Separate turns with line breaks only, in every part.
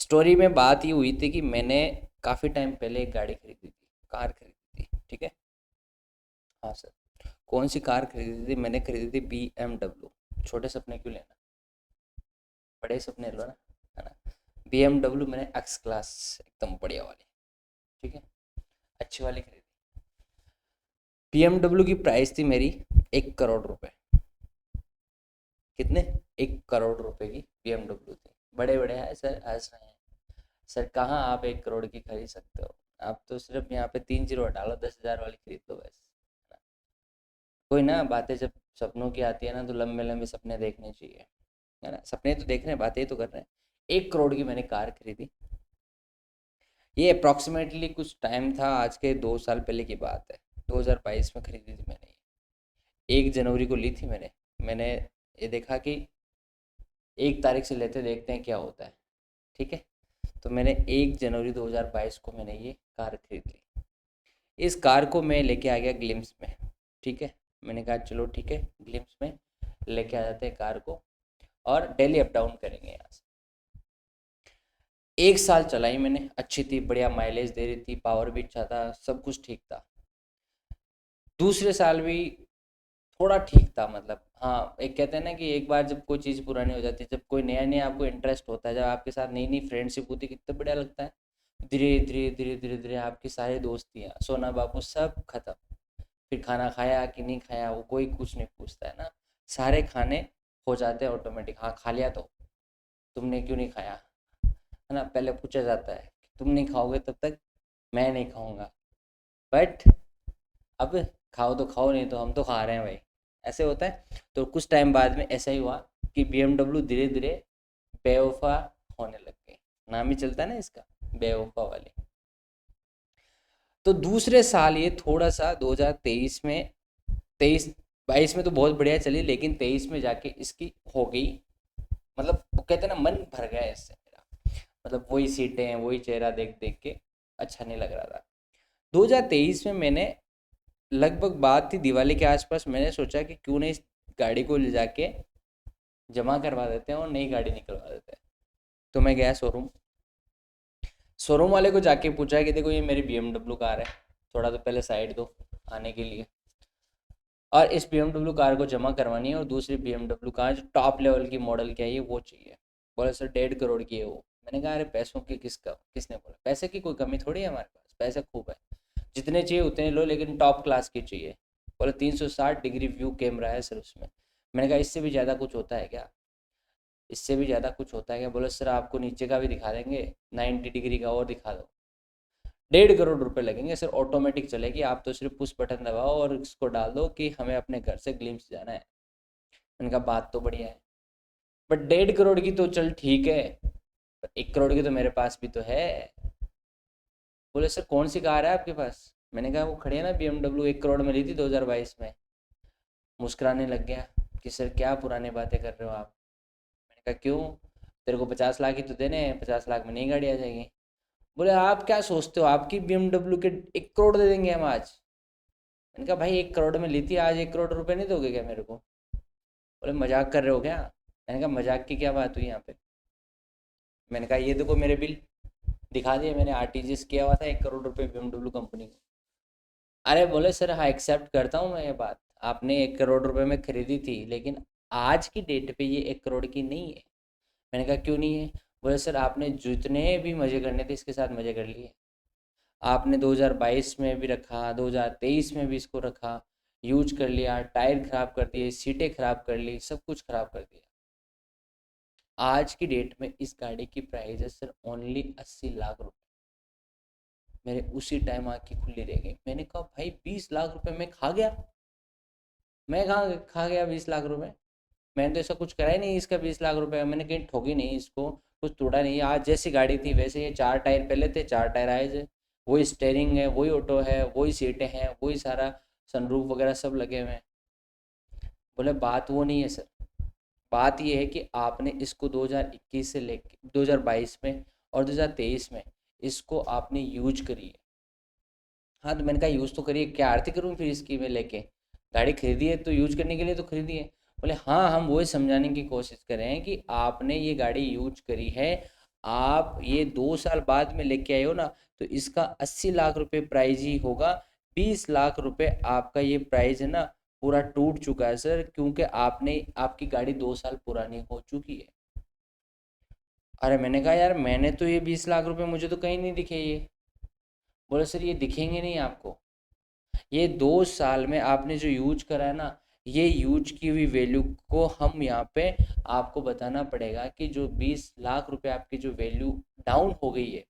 Story में बात ये हुई थी कि मैंने काफ़ी टाइम पहले एक गाड़ी खरीदी थी, कार खरीदी थी, ठीक है। हाँ सर। कौन सी कार खरीदी थी? मैंने खरीदी थी BMW। छोटे सपने क्यों लेना, बड़े सपने लो ना, है ना। BMW मैंने एक्स क्लास, एकदम बढ़िया वाली, ठीक है, अच्छी वाली खरीदी। BMW की प्राइस थी मेरी 1 करोड़ रुपए। कितने? 1 करोड़ रुपए की BMW थी। बड़े बड़े हैं सर, हंस रहे हैं। सर कहाँ आप 1 करोड़ की खरीद सकते हो? आप तो सिर्फ यहाँ पे 3 जीरो हटा लो, 10,000 वाली खरीद लो बस। कोई ना, बातें जब सपनों की आती है ना तो लंबे लंबे सपने देखने चाहिए, है ना। सपने तो देख रहे हैं, बातें तो कर रहे हैं। 1 करोड़ की मैंने कार खरीदी। ये अप्रॉक्सीमेटली कुछ टाइम था, आज के 2 साल पहले की बात है। 2022 में खरीदी थी मैंने ये। 1 जनवरी को ली थी मैंने। मैंने ये देखा कि 1 तारीख से लेते देखते हैं क्या होता है, ठीक है। तो मैंने 1 जनवरी 2022 को मैंने ये कार खरीद ली। इस कार को मैं लेके आ गया ग्लिम्स में, ठीक है। मैंने कहा चलो ठीक है, ग्लिम्स में लेके आ जाते हैं कार को, और डेली अप डाउन करेंगे यहाँ से। 1 साल चलाई मैंने, अच्छी थी, बढ़िया माइलेज दे रही थी, पावर भी अच्छा था, सब कुछ ठीक था। दूसरे साल भी थोड़ा ठीक था, मतलब हाँ, एक कहते हैं ना कि एक बार जब कोई चीज़ पुरानी हो जाती है, जब कोई नया नया आपको इंटरेस्ट होता है, जब आपके साथ नई नई फ्रेंडशिप होती है, कितना बढ़िया लगता है। धीरे धीरे धीरे धीरे धीरे आपकी सारी दोस्तियाँ, सोना बापू सब खत्म। फिर खाना खाया कि नहीं खाया वो कोई कुछ नहीं पूछता है ना। सारे खाने हो जाते हैं ऑटोमेटिक, हाँ खा लिया तो तुमने क्यों नहीं खाया, है ना, पहले पूछा जाता है कि तुम नहीं खाओगे तब तक मैं नहीं खाऊंगा। बट अब खाओ तो खाओ, नहीं तो हम तो खा रहे हैं भाई, ऐसे होता है। तो कुछ टाइम बाद में ऐसा ही हुआ कि BMW धीरे धीरे बेवफा होने लग गई। नाम ही चलता है ना इसका, बेवफा वाली। तो दूसरे साल ये थोड़ा सा 2023 में, 23 22 में तो बहुत बढ़िया चली, लेकिन 23 में जाके इसकी हो गई, मतलब वो कहते हैं ना, मन भर गया इससे मेरा। मतलब वही सीटें हैं, वही चेहरा देख देख के अच्छा नहीं लग रहा था। 2023 में मैंने, लगभग बात थी दिवाली के आसपास, मैंने सोचा कि क्यों नहीं इस गाड़ी को ले जाके जमा करवा देते हैं और नई गाड़ी निकलवा देते हैं। तो मैं गया शोरूम, शोरूम वाले को जाके पूछा कि देखो ये मेरी BMW कार है, थोड़ा तो पहले साइड दो आने के लिए, और इस BMW कार को जमा करवानी है, और दूसरी BMW कार जो टॉप लेवल की मॉडल की है ये वो चाहिए। बोले सर 1.5 करोड़ की है वो। मैंने कहा अरे पैसों की किसका, किसने बोला? पैसे की कोई कमी थोड़ी है हमारे पास, पैसे खूब है, जितने चाहिए उतने लो, लेकिन टॉप क्लास की चाहिए। बोले 360 डिग्री व्यू कैमरा है सर उसमें। मैंने कहा इससे भी ज़्यादा कुछ होता है क्या, इससे भी ज़्यादा कुछ होता है क्या? बोले सर आपको नीचे का भी दिखा देंगे, 90 डिग्री का और दिखा दो। 1.5 करोड़ रुपए लगेंगे सर, ऑटोमेटिक चलेगी, आप तो सिर्फ पुश बटन दबाओ और इसको डाल दो कि हमें अपने घर से ग्लिम्स जाना है। मैंने कहा बात तो बढ़िया है, बट 1.5 करोड़ की तो चल ठीक है, पर 1 करोड़ की तो मेरे पास भी तो है। बोले सर कौन सी कार है आपके पास? मैंने कहा वो खड़ी है ना BMW, 1 करोड़ में ली थी 2022 में। मुस्कुराने लग गया कि सर क्या पुरानी बातें कर रहे हो आप। मैंने कहा क्यों, तेरे को 50 लाख ही तो देने हैं, 50 लाख में नई गाड़ी आ जाएगी। बोले आप क्या सोचते हो, आपकी BMW के 1 करोड़ दे देंगे हम आज। मैंने कहा भाई 1 करोड़ में ली थी, आज 1 करोड़ रुपए नहीं दोगे क्या मेरे को? बोले मजाक कर रहे हो क्या? मैंने कहा मजाक की क्या बात हुई यहाँ पे? मैंने कहा ये देखो मेरे बिल, दिखा दिए मैंने, RTGS किया हुआ था 1 करोड़ रुपए BMW कंपनी को। अरे बोले सर हाँ एक्सेप्ट करता हूँ मैं ये बात, आपने 1 करोड़ रुपए में खरीदी थी, लेकिन आज की डेट पे ये 1 करोड़ की नहीं है। मैंने कहा क्यों नहीं है? बोले सर आपने जितने भी मज़े करने थे इसके साथ मज़े कर लिए। आपने 2022 में भी रखा, 2023 में भी इसको रखा, यूज कर लिया, टायर खराब कर दिए, सीटें खराब कर ली, सब कुछ खराब कर दिया। आज की डेट में इस गाड़ी की प्राइस है सर ओनली 80 लाख रुपए। मेरे उसी टाइम आँख की खुली रह गई। मैंने कहा भाई 20 लाख रुपए मैं खा गया, मैं कहाँ खा गया 20 लाख रुपए? मैंने तो ऐसा कुछ करा ही नहीं इसका 20 लाख रुपए, मैंने कहीं ठोकी नहीं इसको, कुछ तोड़ा नहीं। आज जैसी गाड़ी थी वैसे ये 4 टायर पहले थे, 4 टायर आए थे, वही स्टेयरिंग है, वही ऑटो है, वही सीटें हैं, वही सारा सनरूफ वगैरह सब लगे हुए हैं। बोले बात वो नहीं है सर, बात ये है कि आपने इसको 2021 से लेके 2022 में और 2023 में इसको आपने यूज करी है। हाँ तो मैंने कहा यूज़ तो करिए, क्या आरती करूँ फिर इसकी मैं लेके? गाड़ी खरीदी है तो यूज करने के लिए तो खरीदी है। बोले हाँ हम वही समझाने की कोशिश कर रहे हैं कि आपने ये गाड़ी यूज करी है, आप ये 2 साल बाद में लेके आए हो ना, तो इसका 80 लाख रुपए प्राइज ही होगा। 20 लाख रुपए आपका ये प्राइज है ना पूरा टूट चुका है सर, क्योंकि आपने आपकी गाड़ी 2 साल पुरानी हो चुकी है। अरे मैंने कहा यार मैंने तो ये 20 लाख रुपए मुझे तो कहीं नहीं दिखे ये। बोले सर ये दिखेंगे नहीं आपको, ये 2 साल में आपने जो यूज करा है ना, ये यूज की हुई वैल्यू को हम यहाँ पे आपको बताना पड़ेगा कि जो 20 लाख रुपए आपकी जो वैल्यू डाउन हो गई है,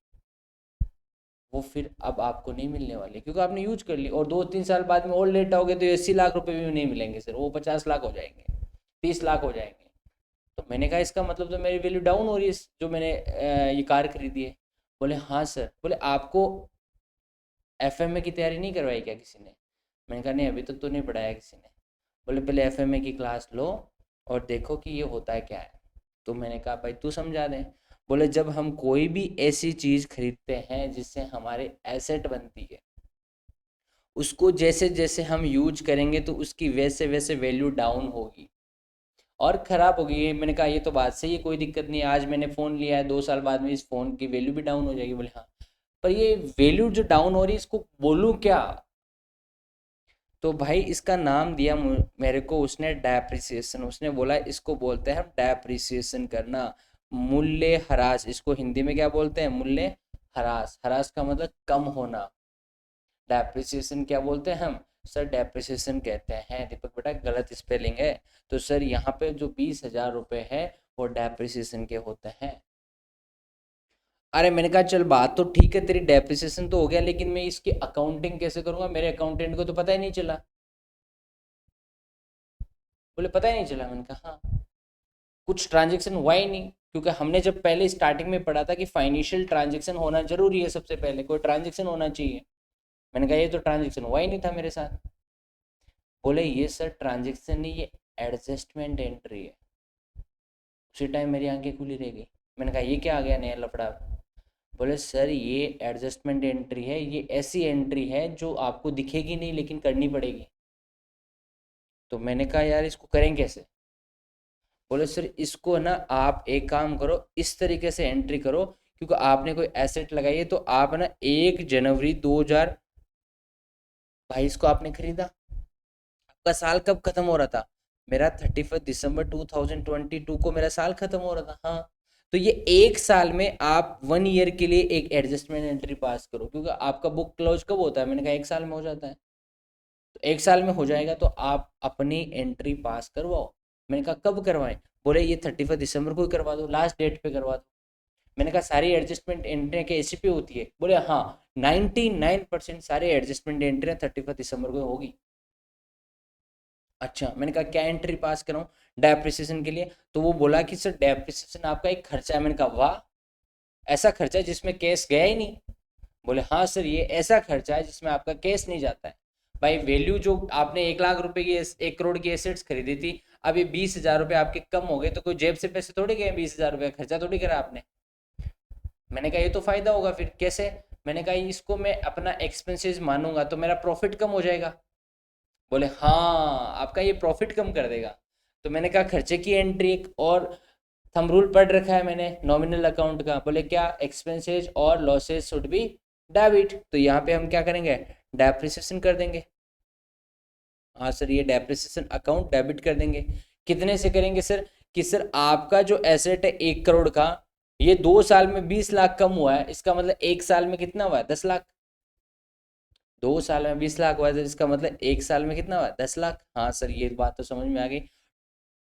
वो फिर अब आपको नहीं मिलने वाली, क्योंकि आपने यूज कर ली। और 2-3 साल बाद में और लेट आओगे तो 80 लाख रुपए भी नहीं मिलेंगे सर, वो 50 लाख हो जाएंगे, 30 लाख हो जाएंगे। तो मैंने कहा इसका मतलब तो मेरी वैल्यू डाउन हो रही है जो मैंने ये कार खरीदी है। बोले हाँ सर। बोले आपको एफएमए की तैयारी नहीं करवाई क्या किसी ने? मैंने कहा नहीं अभी तक तो नहीं पढ़ाया किसी ने। बोले पहले एफएमए की क्लास लो और देखो कि ये होता है क्या है। तो मैंने कहा भाई तू समझा दे। बोले जब हम कोई भी ऐसी चीज़ खरीदते हैं जिससे हमारे एसेट बनती है, उसको जैसे जैसे हम यूज करेंगे तो उसकी वैसे वैसे वैल्यू डाउन होगी और ख़राब होगी। ये मैंने कहा ये तो बात सही है, कोई दिक्कत नहीं है, आज मैंने फ़ोन लिया है 2 साल बाद में इस फ़ोन की वैल्यू भी डाउन हो जाएगी। बोले हाँ, पर ये वैल्यू जो डाउन हो रही है इसको बोलूँ क्या? तो भाई इसका नाम दिया मेरे को उसने डेप्रिसिएशन। उसने बोला इसको बोलते हैं हम डेप्रिसिएशन करना, मूल्य ह्रास। इसको हिंदी में क्या बोलते हैं? मूल्य ह्रास। ह्रास का मतलब कम होना। डेप्रिसिएशन क्या बोलते हैं हम? सर डेप्रिसिएशन कहते हैं दीपक बेटा गलत स्पेलिंग है। तो सर यहाँ पे जो 20,000 रुपये है वो डेप्रिसिएशन के होते हैं। अरे मैंने कहा चल बात तो ठीक है तेरी, डेप्रिसिएशन तो हो गया, लेकिन मैं इसकी अकाउंटिंग कैसे करूंगा? मेरे अकाउंटेंट को तो पता ही नहीं चला। बोले पता ही नहीं चला। मैंने कहा हाँ, कुछ ट्रांजेक्शन हुआ ही नहीं, क्योंकि हमने जब पहले स्टार्टिंग में पढ़ा था कि फाइनेंशियल ट्रांजेक्शन होना जरूरी है, सबसे पहले कोई ट्रांजेक्शन होना चाहिए। मैंने कहा ये तो ट्रांजेक्शन हुआ ही नहीं था मेरे साथ। बोले ये सर ट्रांजेक्शन नहीं, ये एडजस्टमेंट एंट्री है। उसी टाइम मेरी आंखें खुली रह गई। मैंने कहा ये क्या आ गया नया लफड़ा? बोले सर ये एडजस्टमेंट एंट्री है, ये ऐसी एंट्री है जो आपको दिखेगी नहीं लेकिन करनी पड़ेगी। तो मैंने कहा यार इसको करें कैसे? बोले सर इसको ना आप एक काम करो, इस तरीके से एंट्री करो, क्योंकि आपने कोई एसेट लगाई है तो आप ना 1 जनवरी 2022 को आपने खरीदा। आपका साल कब खत्म हो रहा था? मेरा 31 दिसंबर 2022 को मेरा साल खत्म हो रहा था। हाँ, तो ये 1 साल में आप 1 ईयर के लिए एक एडजस्टमेंट एंट्री पास करो, क्योंकि आपका बुक क्लोज कब होता है? मैंने कहा 1 साल में हो जाता है। तो 1 साल में हो जाएगा तो आप अपनी एंट्री पास करवाओ। मैंने कहा कब करवाएं? बोले ये 31 दिसंबर को ही करवा दो, लास्ट डेट पे करवा दो। मैंने कहा सारी एडजस्टमेंट एंट्रियाँ क्या इसी पे होती है? बोले हाँ, 99% सारे एडजस्टमेंट एंट्रियाँ 31 दिसंबर को होगी। अच्छा, मैंने कहा क्या एंट्री पास कराऊं डेप्रिसिएशन के लिए? तो वो बोला कि सर डेप्रिसिएशन आपका एक खर्चा है। मैंने कहा वाह, ऐसा खर्चा है जिसमें कैश गया ही नहीं? बोले हाँ सर ये ऐसा खर्चा है जिसमें आपका कैश नहीं जाता है। भाई वैल्यू जो आपने 1 लाख रुपए की 1 करोड़ की एसेट्स खरीदी थी, अब ये 20,000 रुपये आपके कम हो गए, तो कोई जेब से पैसे थोड़ी गए? 20,000 रुपये खर्चा थोड़ी करा आपने। मैंने कहा ये तो फायदा होगा, फिर कैसे? मैंने कहा इसको मैं अपना एक्सपेंसेस मानूंगा तो मेरा प्रॉफिट कम हो जाएगा। बोले हाँ आपका ये प्रॉफिट कम कर देगा। तो मैंने कहा खर्चे की एंट्री एक और थंब रूल पढ़ रखा है मैंने नॉमिनल अकाउंट का। बोले क्या? एक्सपेंसेस और लॉसेस शुड बी डेबिट। तो यहाँ पे हम क्या करेंगे? डेप्रिसिएशन कर देंगे। हाँ सर ये डेप्रिसिएशन अकाउंट डेबिट कर देंगे। कितने से करेंगे सर? कि सर आपका जो एसेट है 1 करोड़ का, ये 2 साल में 20 लाख कम हुआ है, इसका मतलब 1 साल में कितना हुआ है? 10 लाख। 2 साल में 20 लाख हुआ है तो इसका मतलब 1 साल में कितना हुआ? 10 लाख। हाँ सर ये बात तो समझ में आ गई।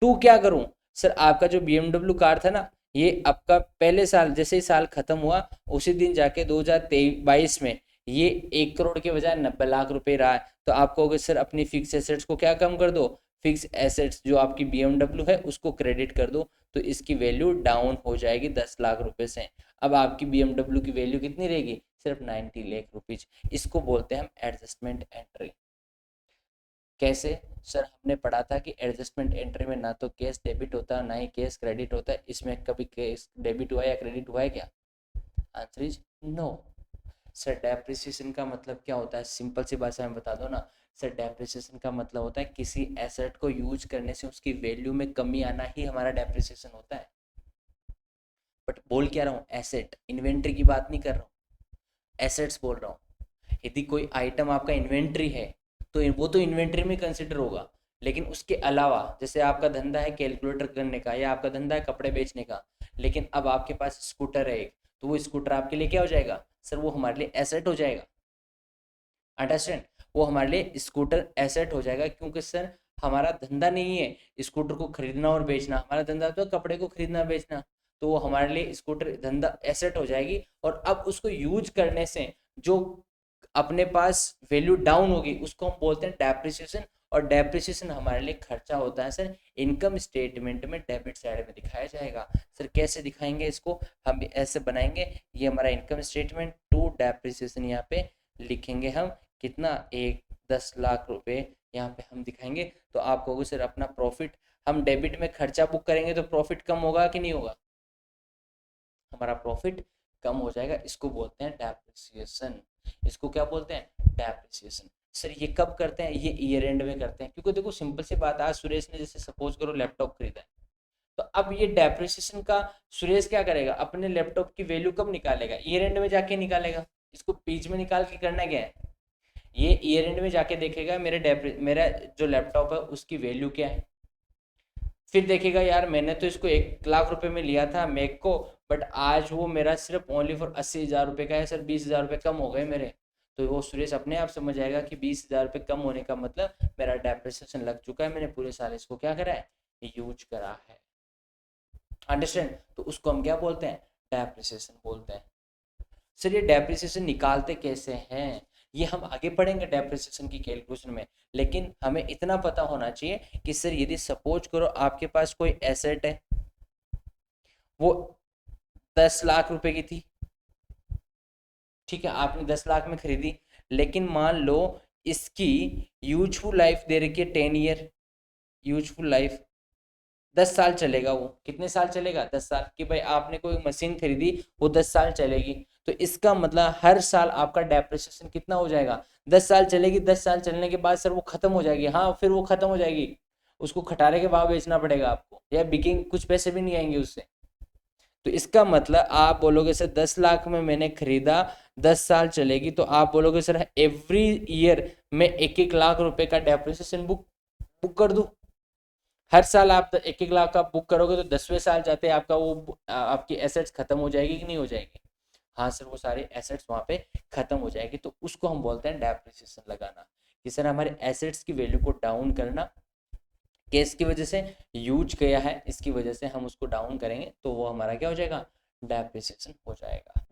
टू क्या करूं? सर आपका जो BMW कार था ना, ये आपका पहले साल जैसे ही साल खत्म हुआ उसी दिन जाके 2022 में ये 1 करोड़ के बजाय 90 लाख रुपए रहा है। तो आप कहोगे सर अपनी फिक्स एसेट्स को क्या कम कर दो? फिक्स एसेट्स जो आपकी BMW है उसको क्रेडिट कर दो, तो इसकी वैल्यू डाउन हो जाएगी 10 लाख रुपए से। अब आपकी BMW की वैल्यू कितनी रहेगी? सिर्फ 90 लाख रुपीज। इसको बोलते हैं हम एडजस्टमेंट एंट्री। कैसे? सर हमने पढ़ा था कि एडजस्टमेंट एंट्री में ना तो कैश डेबिट होता है ना ही कैश क्रेडिट होता है। इसमें कभी कैश डेबिट हुआ या क्रेडिट हुआ है क्या? Answer is no. Sir depreciation का मतलब क्या होता है? सिंपल सी भाषा में बता दो ना। सर डेप्रिसिएशन का मतलब होता है किसी एसेट को यूज करने से उसकी वैल्यू में कमी आना ही हमारा डेप्रिसिएशन होता है। बट बोल क्या रहा हूँ, एसेट, इन्वेंट्री की बात नहीं कर रहा हूँ, एसेट्स बोल रहा हूँ। यदि कोई आइटम आपका इन्वेंट्री है तो वो तो इन्वेंट्री में कंसिडर होगा, लेकिन उसके अलावा जैसे आपका धंधा है कैलकुलेटर करने का या आपका धंधा है कपड़े बेचने का, लेकिन अब आपके पास स्कूटर है एक, तो वो स्कूटर आपके लिए क्या हो जाएगा सर, वो हमारे लिए एसेट हो जाएगा। अंडरस्टैंड, वो हमारे लिए स्कूटर एसेट हो जाएगा, क्योंकि सर हमारा धंधा नहीं है स्कूटर को खरीदना और बेचना, हमारा धंधा तो कपड़े को खरीदना बेचना, तो वो हमारे लिए स्कूटर धंधा एसेट हो जाएगी। और अब उसको यूज करने से जो अपने पास वैल्यू डाउन होगी उसको हम बोलते हैं डेप्रिसिएशन, और डेप्रिसिएशन हमारे लिए खर्चा होता है सर, इनकम स्टेटमेंट में डेबिट साइड में दिखाया जाएगा। सर कैसे दिखाएंगे इसको, हम ऐसे बनाएंगे, ये हमारा इनकम स्टेटमेंट टू डेप्रिसिएशन, यहाँ पे लिखेंगे हम कितना, 10 लाख रुपए यहाँ पे हम दिखाएंगे। तो आप कहोगे सर अपना प्रॉफिट, हम डेबिट में खर्चा बुक करेंगे तो प्रॉफिट कम होगा कि नहीं होगा, हमारा प्रॉफिट कम हो जाएगा, इसको बोलते हैं डेप्रिसिएशन। इसको क्या बोलते हैं, डेप्रिसिएशन। सर ये कब करते हैं, ये ईयर एंड में करते हैं, क्योंकि देखो सिंपल सी बात, आज सुरेश ने जैसे सपोज करो लैपटॉप खरीदा है, तो अब ये डेप्रिसिएशन का सुरेश क्या करेगा, अपने लैपटॉप की वैल्यू कब निकालेगा, ईयर एंड में जाके निकालेगा। इसको बीच में निकाल के करना क्या है, ये ईयर एंड में जाके देखेगा मेरा जो लैपटॉप है उसकी वैल्यू क्या है, फिर देखेगा यार मैंने तो इसको 1 लाख रुपए में लिया था मैक को, बट आज वो मेरा सिर्फ ओनली फॉर 80 हजार रुपये का है सर, 20 हजार रुपये कम हो गए मेरे। तो वो सुरेश अपने आप समझ आएगा कि 20 हजार रुपये कम होने का मतलब मेरा डेप्रिसिएशन लग चुका है, मैंने पूरे साल इसको क्या करा है, यूज करा है। अंडरस्टैंड, तो उसको हम क्या बोलते हैं, डेप्रिसिएशन बोलते हैं। सर ये डेप्रिसिएशन निकालते कैसे हैं, ये हम आगे पढ़ेंगे डेप्रिसिएशन की कैलकुलेशन में, लेकिन हमें इतना पता होना चाहिए कि सर यदि सपोज करो आपके पास कोई एसेट है, वो 10 लाख रुपए की थी, ठीक है, आपने 10 लाख में खरीदी, लेकिन मान लो इसकी यूजफुल लाइफ दे रखी है 10 ईयर, यूजफुल लाइफ 10 साल चलेगा, वो कितने साल चलेगा, 10 साल, कि भाई आपने कोई मशीन खरीदी वो 10 साल चलेगी, तो इसका मतलब हर साल आपका डेप्रिसिएशन कितना हो जाएगा, 10 साल चलेगी, 10 साल चलने के बाद सर वो खत्म हो जाएगी, हाँ फिर वो खत्म हो जाएगी, उसको खटारे के भाव बेचना पड़ेगा आपको, या बिकेंगे, कुछ पैसे भी नहीं आएंगे उससे। तो इसका मतलब आप बोलोगे सर 10 लाख में मैंने खरीदा, 10 साल चलेगी, तो आप बोलोगे सर एवरी ईयर में 1-1 लाख रुपए का डेप्रिसिएशन बुक बुक कर दूं, हर साल आप 1-1 लाख का बुक करोगे तो 10वें साल जाते आपका वो आपकी एसेट्स खत्म हो जाएगी कि नहीं हो जाएगी, हाँ सर वो सारे एसेट्स वहाँ पे खत्म हो जाएगी, तो उसको हम बोलते हैं डेप्रिसिएशन लगाना, कि सर हमारे एसेट्स की वैल्यू को डाउन करना, केस की वजह से यूज किया है इसकी वजह से हम उसको डाउन करेंगे, तो वो हमारा क्या हो जाएगा, डेप्रिसिएशन हो जाएगा।